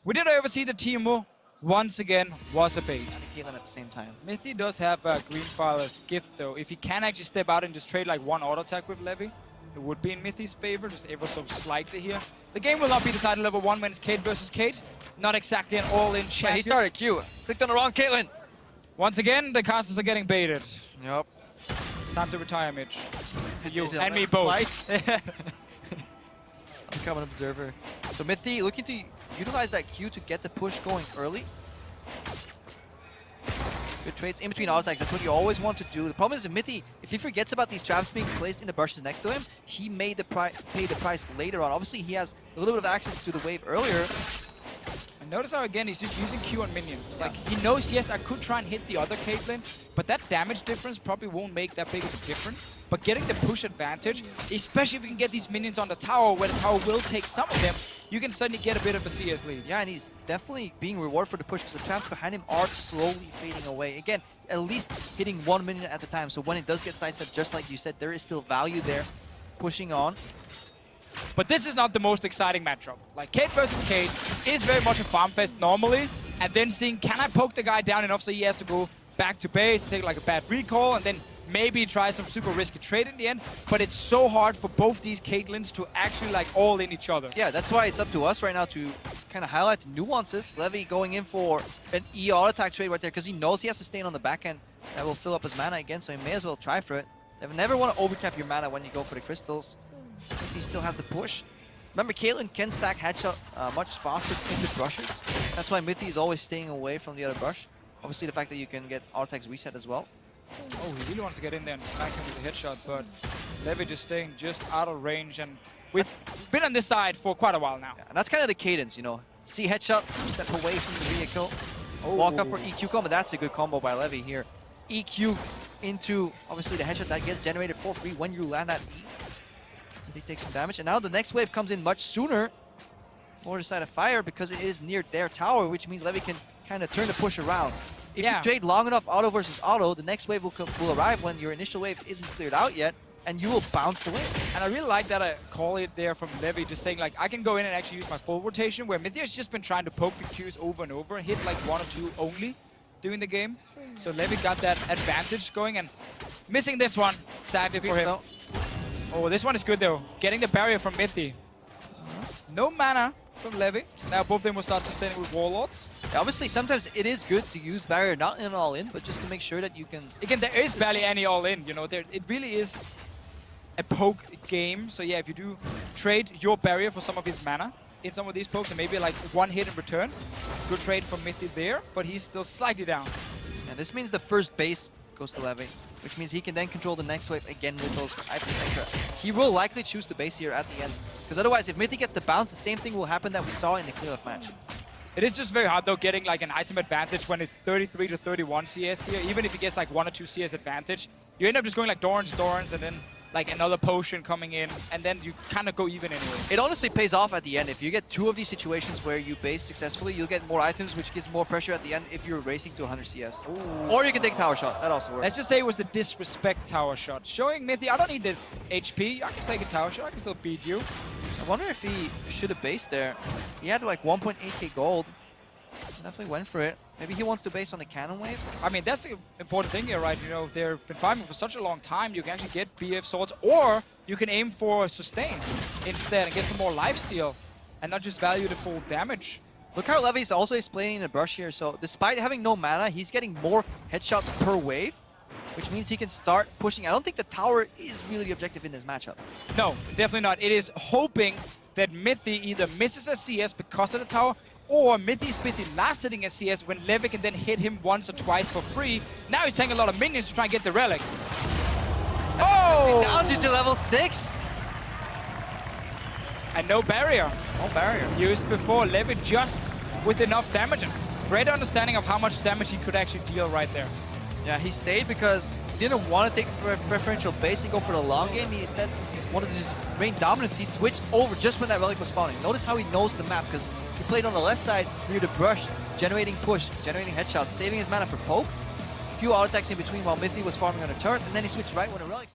We did oversee the Teemo once again was a bait. Dealing at the same time. Mithy does have a green file as gift though. If he can actually step out and just trade like one auto attack with Levi, it would be in Mithy's favor, just ever so slightly here. The game will not be decided level 1 when it's Kate versus Kate. Not exactly an all-in champion. He started Q. Clicked on the wrong Caitlyn. Once again, the casters are getting baited. Yep. Time to retire, Mitch. You Did and me both. Twice. Become an observer. So Mithy looking to utilize that Q to get the push going early. Good trades in between auto attacks. That's what you always want to do. The problem is, Mithy, if he forgets about these traps being placed in the brushes next to him, he may pay the price later on. Obviously, he has a little bit of access to the wave earlier. And notice how, again, he's just using Q on minions. Like, he knows, yes, I could try and hit the other Caitlyn, but that damage difference probably won't make that big of a difference. But getting the push advantage, especially if you can get these minions on the tower, where the tower will take some of them, you can suddenly get a bit of a CS lead. Yeah, and he's definitely being rewarded for the push because the traps behind him are slowly fading away. Again, at least hitting 1 minion at a time. So when it does get sidestepped, just like you said, there is still value there. Pushing on. But this is not the most exciting matchup. Like, Kate versus Kate is very much a farm fest normally, and then seeing, can I poke the guy down enough so he has to go back to base, take like a bad recall, and then maybe try some super risky trade in the end. But it's so hard for both these Caitlyn's to actually like all in each other. Yeah, that's why it's up to us right now to kind of highlight the nuances. Levi going in for an E auto attack trade right there because he knows he has to stay on the back end. That will fill up his mana again, so he may as well try for it. They never want to overcap your mana when you go for the crystals. He still has the push. Remember, Caitlyn can stack headshot much faster into brushes. That's why Mithy is always staying away from the other brush. Obviously, the fact that you can get auto attacks reset as well. Oh, he really wants to get in there and smack him with a headshot, but Levi just staying just out of range, and we've been on this side for quite a while now. Yeah, and that's kind of the cadence, you know. See headshot, step away from the vehicle, walk up for EQ combo. That's a good combo by Levi here. EQ into, obviously, the headshot that gets generated for free when you land that E. He takes some damage, and now the next wave comes in much sooner for the side of fire because it is near their tower, which means Levi can kind of turn the push around. If you trade long enough auto versus auto, the next wave will arrive when your initial wave isn't cleared out yet, and you will bounce the wave. And I really like that I call it there from Levi, just saying like I can go in and actually use my full rotation, where Mithy has just been trying to poke the Qs over and over and hit like 1 or 2 only during the game. So Levi got that advantage going, and missing this one, sadly for him. Oh, this one is good though. Getting the barrier from Mithy. No mana from Levi. Now both of them will start sustaining with Warlords. Yeah, obviously, sometimes it is good to use barrier, not in all-in, but just to make sure that you can... Again, there is barely any all-in, you know. It really is a poke game. So yeah, if you do trade your barrier for some of his mana in some of these pokes, and maybe like 1 hit in return, good trade from Mithy there, but he's still slightly down. And this means the first base goes to Levi, which means he can then control the next wave again with those items extra. He will likely choose the base here at the end, because otherwise if Mithy gets the bounce, the same thing will happen that we saw in the clear-off match. It is just very hard though getting like an item advantage when it's 33 to 31 CS here. Even if he gets like 1 or 2 CS advantage, you end up just going like Doran's, and then like another potion coming in, and then you kind of go even anyway. It honestly pays off at the end. If you get 2 of these situations where you base successfully, you'll get more items, which gives more pressure at the end if you're racing to 100 CS. Ooh. Or you can take tower shot. That also works. Let's just say it was the disrespect tower shot. Showing Mithy, I don't need this HP. I can take a tower shot. I can still beat you. I wonder if he should have based there. He had like 1.8k gold. Definitely went for it. Maybe he wants to base on the cannon wave. I mean, that's the important thing here, right? You know, they've been farming for such a long time. You can actually get BF swords, or you can aim for sustain instead and get some more lifesteal and not just value the full damage. Look how Levi's also explaining the brush here. So despite having no mana, he's getting more headshots per wave, which means he can start pushing. I don't think the tower is really the objective in this matchup. No, definitely not. It is hoping that Mithy either misses a CS because of the tower, or Mithy's busy last hitting a CS when Levi can then hit him once or twice for free. Now he's taking a lot of minions to try and get the relic. Oh! Down to level 6. And no barrier. No barrier. Used before, Levi just with enough damage. And great understanding of how much damage he could actually deal right there. Yeah, he stayed because he didn't want to take preferential base and go for the long game. He instead wanted to just reign dominance. He switched over just when that relic was spawning. Notice how he knows the map, because he played on the left side near the brush, generating push, generating headshots, saving his mana for poke. A few auto attacks in between while Mithy was farming on a turret, and then he switched right when the relics.